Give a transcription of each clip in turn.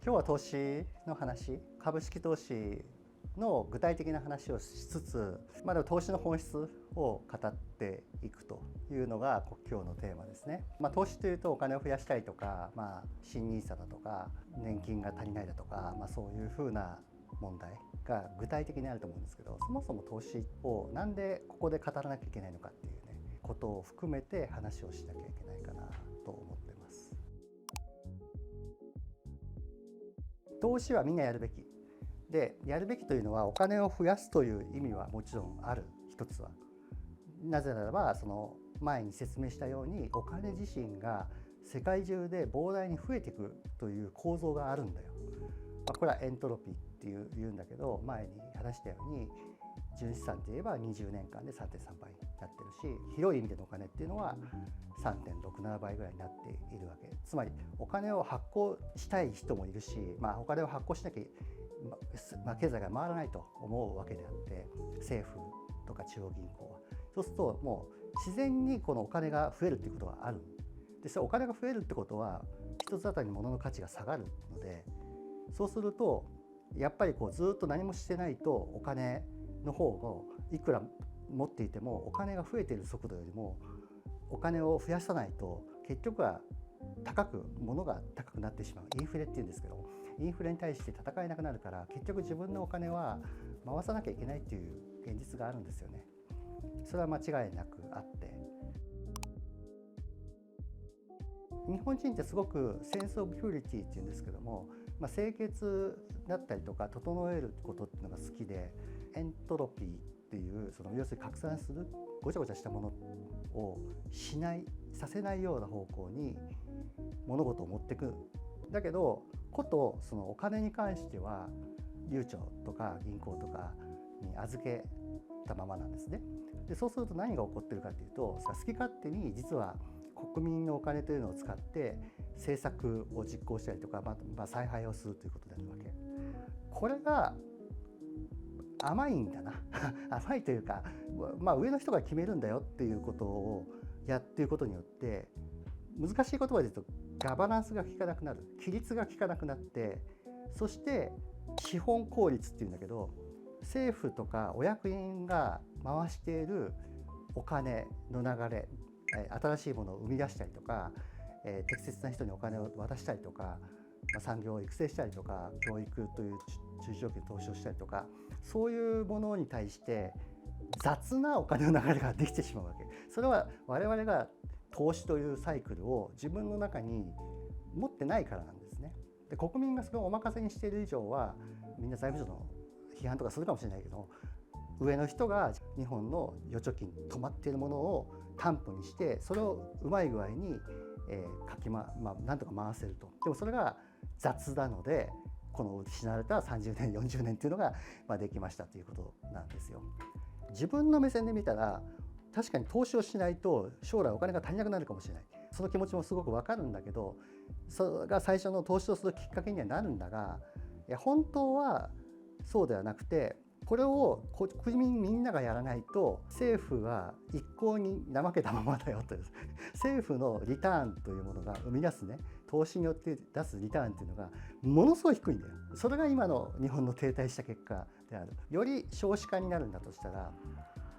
今日は投資の話、株式投資の具体的な話をしつつ、でも投資の本質を語っていくというのが今日のテーマですね。投資というとお金を増やしたいとか、新ニーサだとか年金が足りないだとか、そういうふうな問題が具体的にあると思うんですけど、そもそも投資をなんでここで語らなきゃいけないのかっていうねことを含めて話をしなきゃいけないかなと思ってます。投資はみんなやるべきで、やるべきというのはお金を増やすという意味はもちろんある。一つはなぜならば、その前に説明したようにお金自身が世界中で膨大に増えていくという構造があるんだよ。これはエントロピーって言うんだけど、前に話したように純資産といえば20年間で 3.3 倍になってるし、広い意味でのお金っていうのは 3.67 倍ぐらいになっているわけ。つまりお金を発行したい人もいるし、お金を発行しなきゃ経済が回らないと思うわけであって、政府とか中央銀行はそうするともう自然にこのお金が増えるっていうことがある。でそれお金が増えるってことは一つあたりの物の価値が下がるので、そうするとやっぱりずっと何もしてないとお金の方をいくら持っていてもお金が増えている速度よりもお金を増やさないと結局は物が高くなってしまう。インフレっていうんですけど、インフレに対して戦えなくなるから、結局自分のお金は回さなきゃいけないっていう現実があるんですよね。それは間違いなくあって、日本人ってすごくセンスオブピュリティっていうんですけども、清潔だったりとか整えることっていうのが好きで、エントロピーっていう要するに拡散するごちゃごちゃしたものをさせないような方向に物事を持っていく。だけどそのお金に関してはゆうちょとか銀行とかに預けたままなんですね。でそうすると何が起こってるかというと、好き勝手に実は国民のお金というのを使って政策を実行したりとか、采配をするということであるわけ。これが甘いんだな甘いというか、上の人が決めるんだよっていうことをやっていることによって、難しい言葉で言うとガバナンスが効かなくなる、規律が効かなくなって、そして資本効率っていうんだけど、政府とかお役人が回しているお金の流れ、新しいものを生み出したりとか、適切な人にお金を渡したりとか、産業を育成したりとか、教育という中長期に投資をしたりとか、そういうものに対して雑なお金の流れができてしまうわけ。それは我々が投資というサイクルを自分の中に持ってないからなんですね。で国民がそれをお任せにしている以上は、みんな財務省の批判とかするかもしれないけど、上の人が日本の預貯金に止まっているものを担保にして、それをうまい具合になんとか回せると。でもそれが雑なので、この失われた30年40年っていうのができましたということなんですよ。自分の目線で見たら確かに投資をしないと将来お金が足りなくなるかもしれない、その気持ちもすごくわかるんだけど、それが最初の投資をするきっかけにはなるんだが、本当はそうではなくて、これを国民みんながやらないと政府は一向に怠けたままだよという。政府のリターンというものが生み出すね、投資によって出すリターンというのがものすごい低いんだよ。それが今の日本の停滞した結果である。より少子化になるんだとしたら、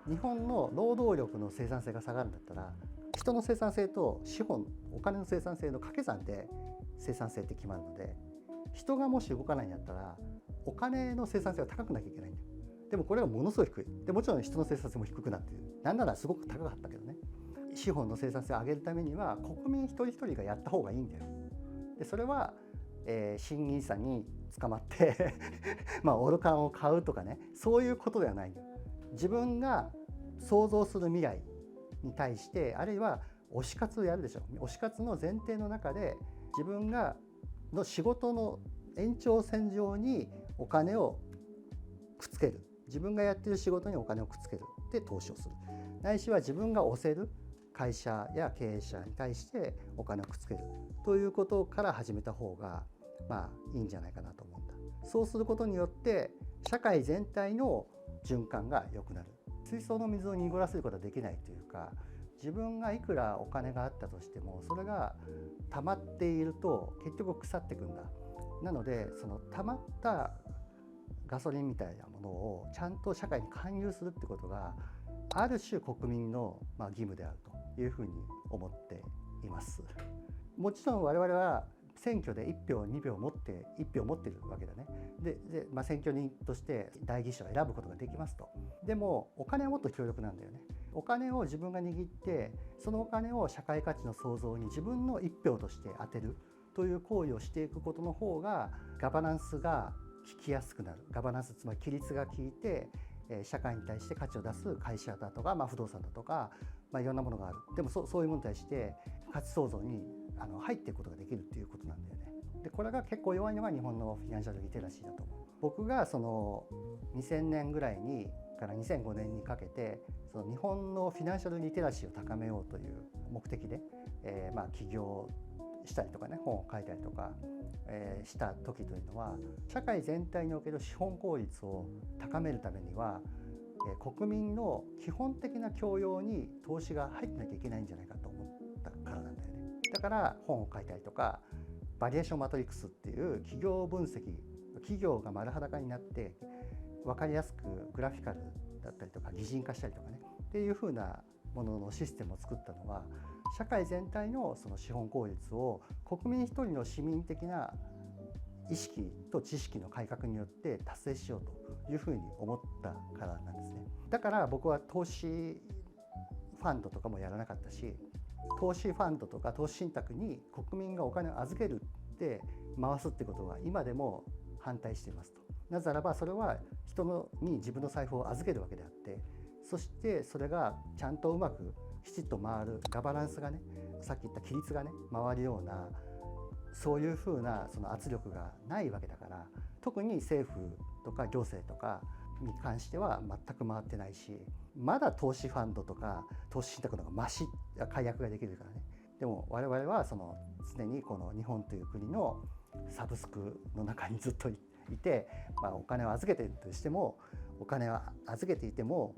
日本の労働力の生産性が下がるんだったら、人の生産性と資本お金の生産性の掛け算で生産性って決まるので、人がもし動かないんだったらお金の生産性は高くなきゃいけないんだよ。でもこれがものすごい低い。でもちろん人の生産性も低くなっている。なんならすごく高かったけどね。資本の生産性を上げるためには国民一人一人がやった方がいいんだよ。でそれは、新ニーサに捕まってオルカンを買うとかね、そういうことではないんだよ。自分が想像する未来に対して、あるいは推し活をやるでしょ。推し活の前提の中で自分がの仕事の延長線上にお金をくっつける、自分がやっている仕事にお金をくっつけるで投資をする、ないしは自分が推せる会社や経営者に対してお金をくっつけるということから始めた方がいいんじゃないかなと思うんだ。そうすることによって社会全体の循環が良くなる。水槽の水を濁らせることはできないというか、自分がいくらお金があったとしてもそれが溜まっていると結局腐っていくんだ。なのでその溜まったガソリンみたいなものをちゃんと社会に還流するってことがある種国民の義務であるというふうに思っています。もちろん我々は選挙で1票2票持って1票持ってるわけだね。で、選挙人として代議士を選ぶことができますと。でもお金はもっと強力なんだよね。お金を自分が握ってそのお金を社会価値の創造に自分の1票として当てるという行為をしていくことの方がガバナンスが効きやすくなる。ガバナンスつまり規律が効いて社会に対して価値を出す会社だとか、不動産だとか、いろんなものがある。でもそういうものに対して価値創造に入っていくことができるっていうことなんだよね。でこれが結構弱いのが日本のフィナンシャルリテラシーだと思う。僕がその2000年ぐらいにから2005年にかけてその日本のフィナンシャルリテラシーを高めようという目的で、起業したりとかね、本を書いたりとか、した時というのは社会全体における資本効率を高めるためには、国民の基本的な教養に投資が入ってなきゃいけないんじゃないかと思ったからなんだよね。だから本を書いたりとかバリエーションマトリックスっていう企業分析、企業が丸裸になって分かりやすくグラフィカルだったりとか擬人化したりとかねっていう風なもののシステムを作ったのは社会全体のその資本効率を国民一人の市民的な意識と知識の改革によって達成しようというふうに思ったからなんですね。だから僕は投資ファンドとかもやらなかったし、投資ファンドとか投資信託に国民がお金を預けるって回すってことは今でも反対していますと。なぜならばそれは人に自分の財布を預けるわけであって、そしてそれがちゃんとうまくきちっと回るガバナンスがね、さっき言った規律がね回るようなそういうふうなその圧力がないわけだから、特に政府とか行政とかに関しては全く回ってないし、まだ投資ファンドとか投資信託の方がマシ解約ができるからね。でも我々はその常にこの日本という国のサブスクの中にずっといて、お金を預けているとしてもお金は預けていても、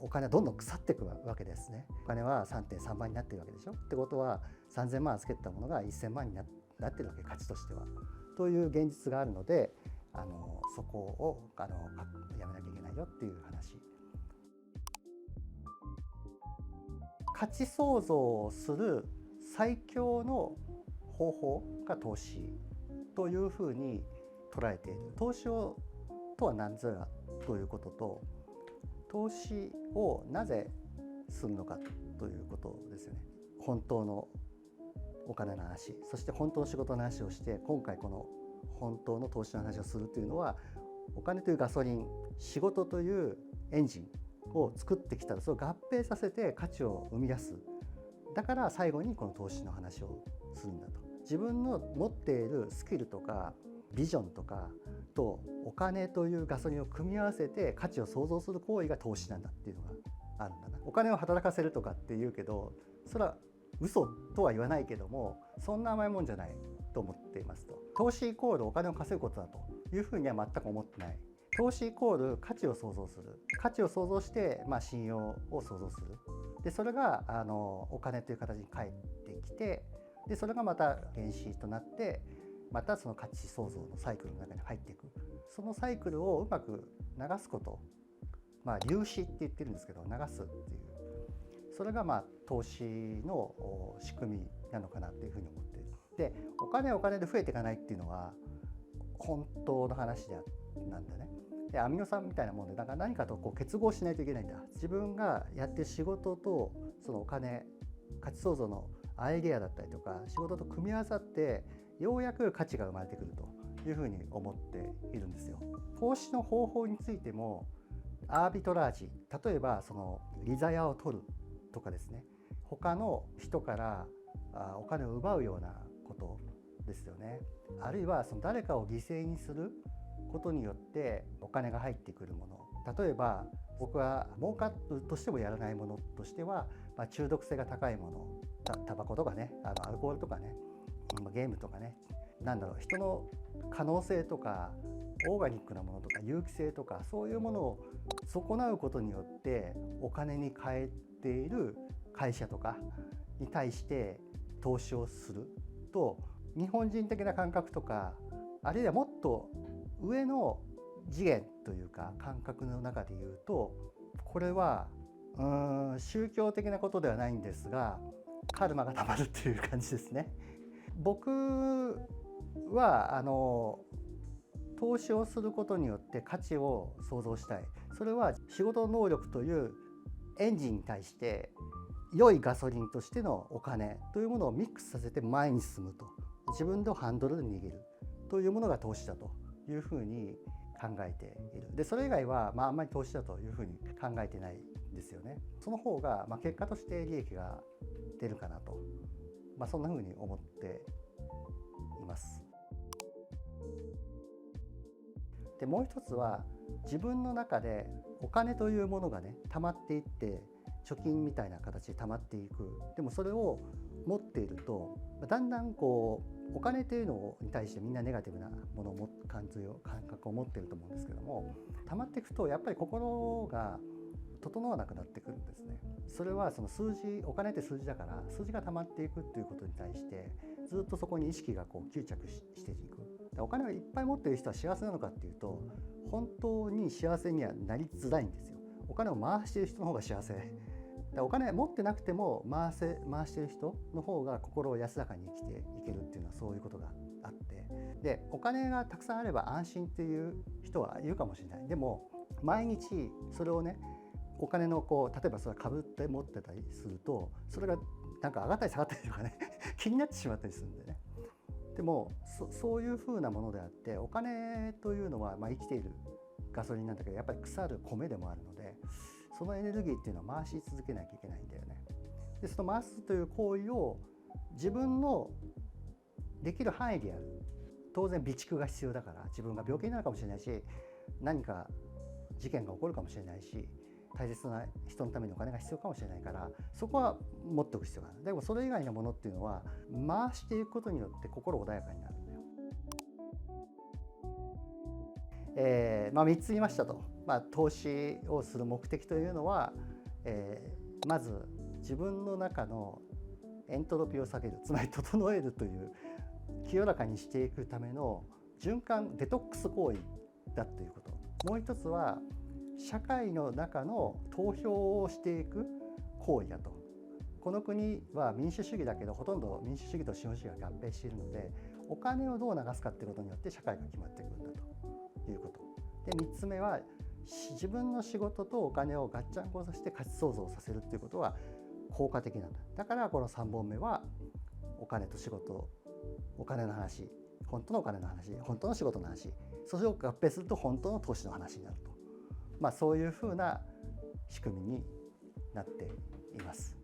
お金はどんどん腐っていくわけですね。お金は 3.3 倍になっているわけでしょ。ってことは3000万預けたものが1000万になってるわけ、価値としては。という現実があるのでそこをやめなきゃいけないよっていう話。価値創造をする最強の方法が投資というふうに捉えている。投資とは何ぞやということと、投資をなぜするのかということですよね。本当のお金の話、そして本当の仕事の話をして、今回この本当の投資の話をするというのは、お金というガソリン、仕事というエンジンを作ってきたらそれを合併させて価値を生み出す。だから最後にこの投資の話をするんだと。自分の持っているスキルとかビジョンとかとお金というガソリンを組み合わせて価値を創造する行為が投資なんだっていうのがあるんだな。お金を働かせるとかって言うけど、それは嘘とは言わないけども、そんな甘いもんじゃないと思っていますと。投資イコールお金を稼ぐことだというふうには全く思ってない。投資イコール価値を創造する。価値を創造して、信用を創造する。でそれがお金という形に返ってきて、でそれがまた原資となってまたその価値創造のサイクルの中に入っていく。そのサイクルをうまく流すこと、流資って言ってるんですけど、流すっていう、それが投資の仕組みなのかなというふうに思っている。でお金で増えていかないっていうのは本当の話なんだね。でアミノ酸みたいなもんで、だから何かと結合しないといけないんだ。自分がやってる仕事とそのお金、価値創造のアイデアだったりとか仕事と組み合わさってようやく価値が生まれてくるというふうに思っているんですよ。投資の方法についてもアービトラージ、例えばその利ざやを取るとかですね、他の人からお金を奪うようなことですよね。あるいはその誰かを犠牲にすることによってお金が入ってくるもの、例えば僕は儲かるとしてもやらないものとしては、中毒性が高いもの、タバコとかね、アルコールとかね、ゲームとかね、人の可能性とかオーガニックなものとか有機性とかそういうものを損なうことによってお金に変えている会社とかに対して投資をすると、日本人的な感覚とかあるいはもっと上の次元というか感覚の中で言うと、これは宗教的なことではないんですが、カルマがたまるっていう感じですね。僕は投資をすることによって価値を創造したい。それは仕事能力というエンジンに対して良いガソリンとしてのお金というものをミックスさせて前に進むと、自分のハンドルで握るというものが投資だというふうに考えている。でそれ以外は、あんまり投資だというふうに考えてないんですよね。その方が、結果として利益が出るかなと、そんなふうに思っています。でもう一つは、自分の中でお金というものがね溜まっていって、貯金みたいな形で溜まっていく。でもそれを持っていると、だんだんお金というのに対してみんなネガティブなものを感覚を持っていると思うんですけども、溜まっていくとやっぱり心が整わなくなってくるんですね。それはそのお金って数字だから、数字が溜まっていくっていうことに対してずっとそこに意識が吸着していく。お金をいっぱい持っている人は幸せなのかっていうと、本当に幸せにはなりづらいんですよ。お金を回している人の方が幸せ。お金持ってなくても回している人の方が心を安らかに生きていけるっていうのはそういうことがあって、でお金がたくさんあれば安心っていう人はいるかもしれない。でも毎日それをね、お金の例えばそれ株って持ってたりすると、それがなんか上がったり下がったりとかね気になってしまったりするんでね。でもそういう風なものであって、お金というのは生きているガソリンなんだけど、やっぱり腐る米でもあるので、そのエネルギーっていうのは回し続けなきゃいけないんだよね。でその回すという行為を自分のできる範囲でやる。当然備蓄が必要だから、自分が病気になるかもしれないし、何か事件が起こるかもしれないし、大切な人のためにお金が必要かもしれないから、そこは持っておく必要がある。でもそれ以外のものっていうのは回していくことによって心穏やかになるんだよ。3つ言いましたと。投資をする目的というのは、まず自分の中のエントロピーを下げる、つまり整えるという清らかにしていくための循環デトックス行為だということ。もう一つは社会の中の投票をしていく行為だと。この国は民主主義だけど、ほとんど民主主義と資本主義が合併しているので、お金をどう流すかということによって社会が決まってくるんだということ。で3つ目は、自分の仕事とお金をガッチャンコさせて価値創造させるということは効果的なんだ。だからこの3本目は、お金と仕事、お金の話、本当のお金の話、本当の仕事の話、それを合併すると本当の投資の話になると。そういうふうな仕組みになっています。